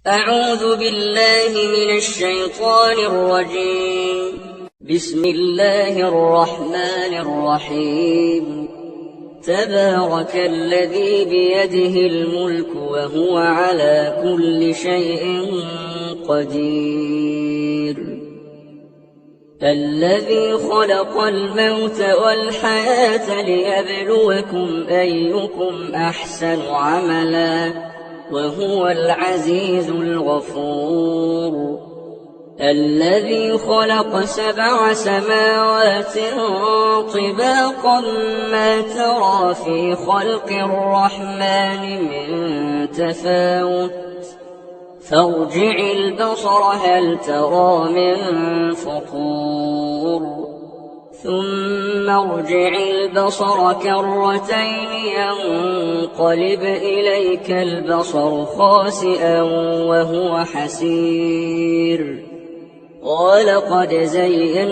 أعوذ بالله من الشيطان الرجيم. بسم الله الرحمن الرحيم. تبارك الذي بيده الملك وهو على كل شيء قدير. الذي خلق الموت والحياة ليبلوكم أيكم أحسن عملا وهو العزيز الغفور. الذي خلق 7 سماوات طباقا ما ترى في خلق الرحمن من تفاوت فارجع البصر هل ترى من فطور ثم ارجع البصر كرتين ينقلب إليك البصر خاسئا وهو حسير. ولقد زينا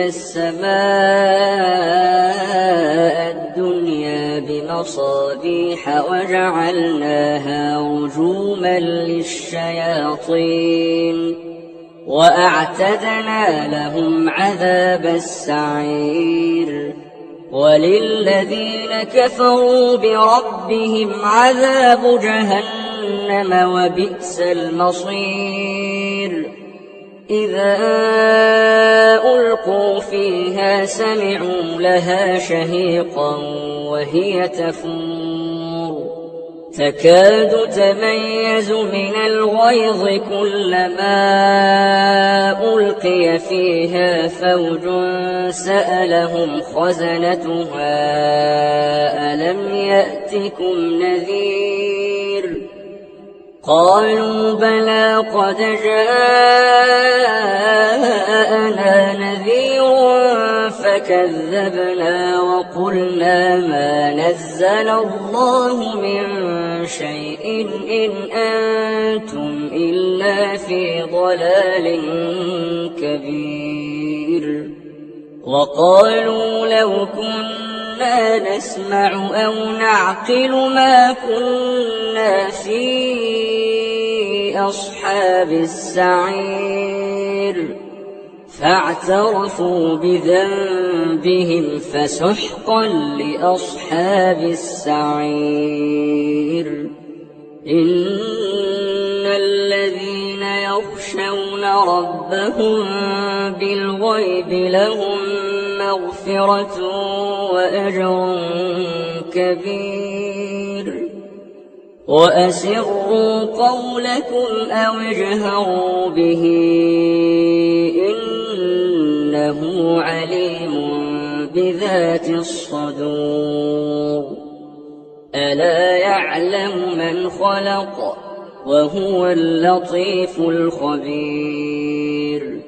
السماء الدنيا بمصابيح وجعلناها رجوما للشياطين وأعتدنا لهم عذاب السعير. وللذين كفروا بربهم عذاب جهنم وبئس المصير. إذا ألقوا فيها سمعوا لها شهيقا وهي تفور تكاد تميز من الغيظ كلما ألقي فيها فوج سألهم خزنتها ألم يأتكم نذير قالوا بلى قد جاءنا نذير فكذبنا وقلنا ما نزل الله من شيء إن أنتم إلا في ضلال كبير. وقالوا لو كنا نسمع أو نعقل ما كنا في أصحاب السعير فاعترفوا بذنبهم فسحقا لأصحاب السعير. إن الذين يخشون ربهم بالغيب لهم مغفرة وأجر كبير. وأسروا قولكم أو اجهروا به إنه عليم بذات الصدور. ألا يعلم من خلق وهو اللطيف الخبير.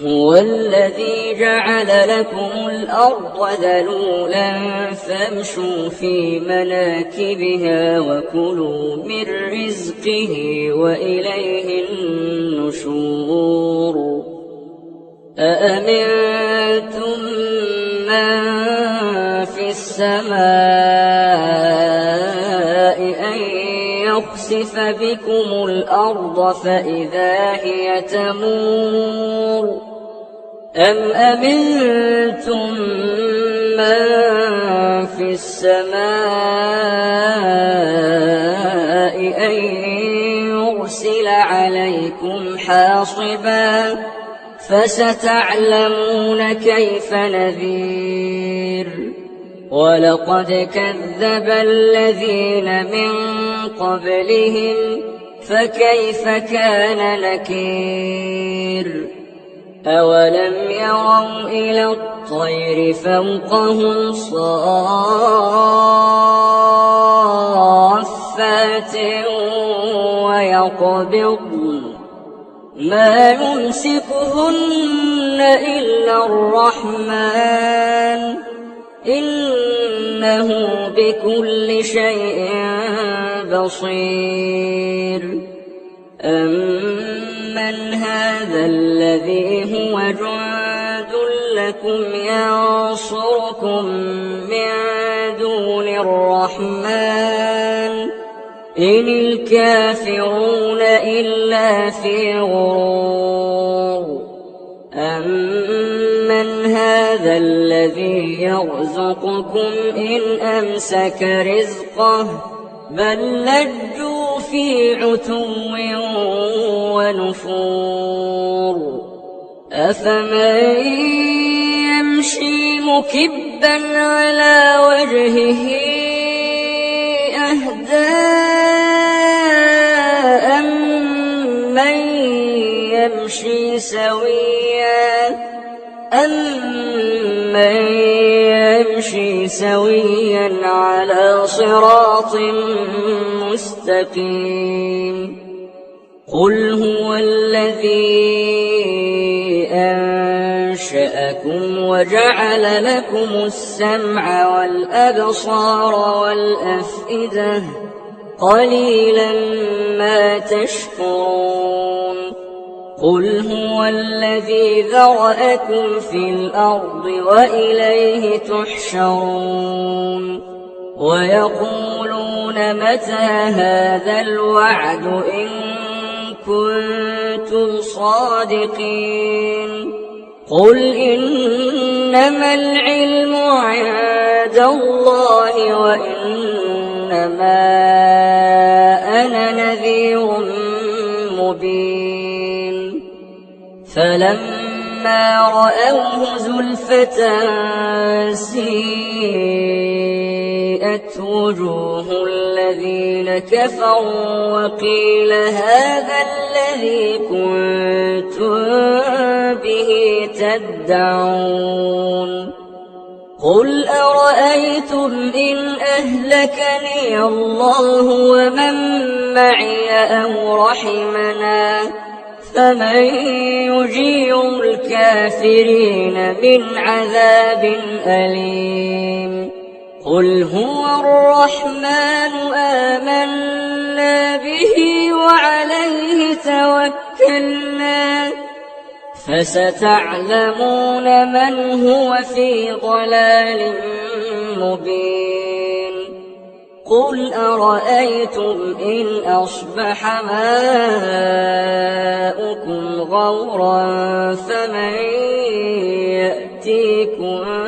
هو الذي جعل لكم الأرض ذلولا فامشوا في مناكبها وكلوا من رزقه وإليه النشور. أأمنتم من في السماء أن يخسف بكم الأرض فإذا هي تمور أم أمنتم من في السماء أن يرسل عليكم حاصبا فستعلمون كيف نذير. ولقد كذب الذين من قبلهم فكيف كان نكير. أولم يروا إلى الطير فوقهم صافات ويقبضن ما يمسكهن إلا الرحمن إنه بكل شيء بصير. أمن هذا الذي هو جند لكم ينصركم من دون الرحمن إن الكافرون إلا في غرور أمن هذا الذي يرزقكم إن أمسك رزقه بل لجوا في عتو ونفور أفمن يمشي مكبا على وجهه أهدى أمن يمشي سويا على صراط مستقيم قل هو الذي أنشأكم وجعل لكم السمع والأبصار والأفئدة قليلا ما تشكرون قل هو الذي ذرأكم في الأرض وإليه تحشرون ويقولون متى هذا الوعد إن كنتم صادقين قل إنما العلم عند الله وإنما أنا نذير مبين فلما رأوه زلفة سيئت وجوه الذين كفروا وقيل هذا الذي كنتم به تدعون قل أرأيتم إن أهلكني الله ومن معي أو رحمنا فمن يجير الكافرين من عذاب أليم قل هو الرحمن آمنا به وعليه توكلنا فستعلمون من هو في ضلال مبين قل أرأيتم إن أصبح ماؤكم غورا فمن يأتيكم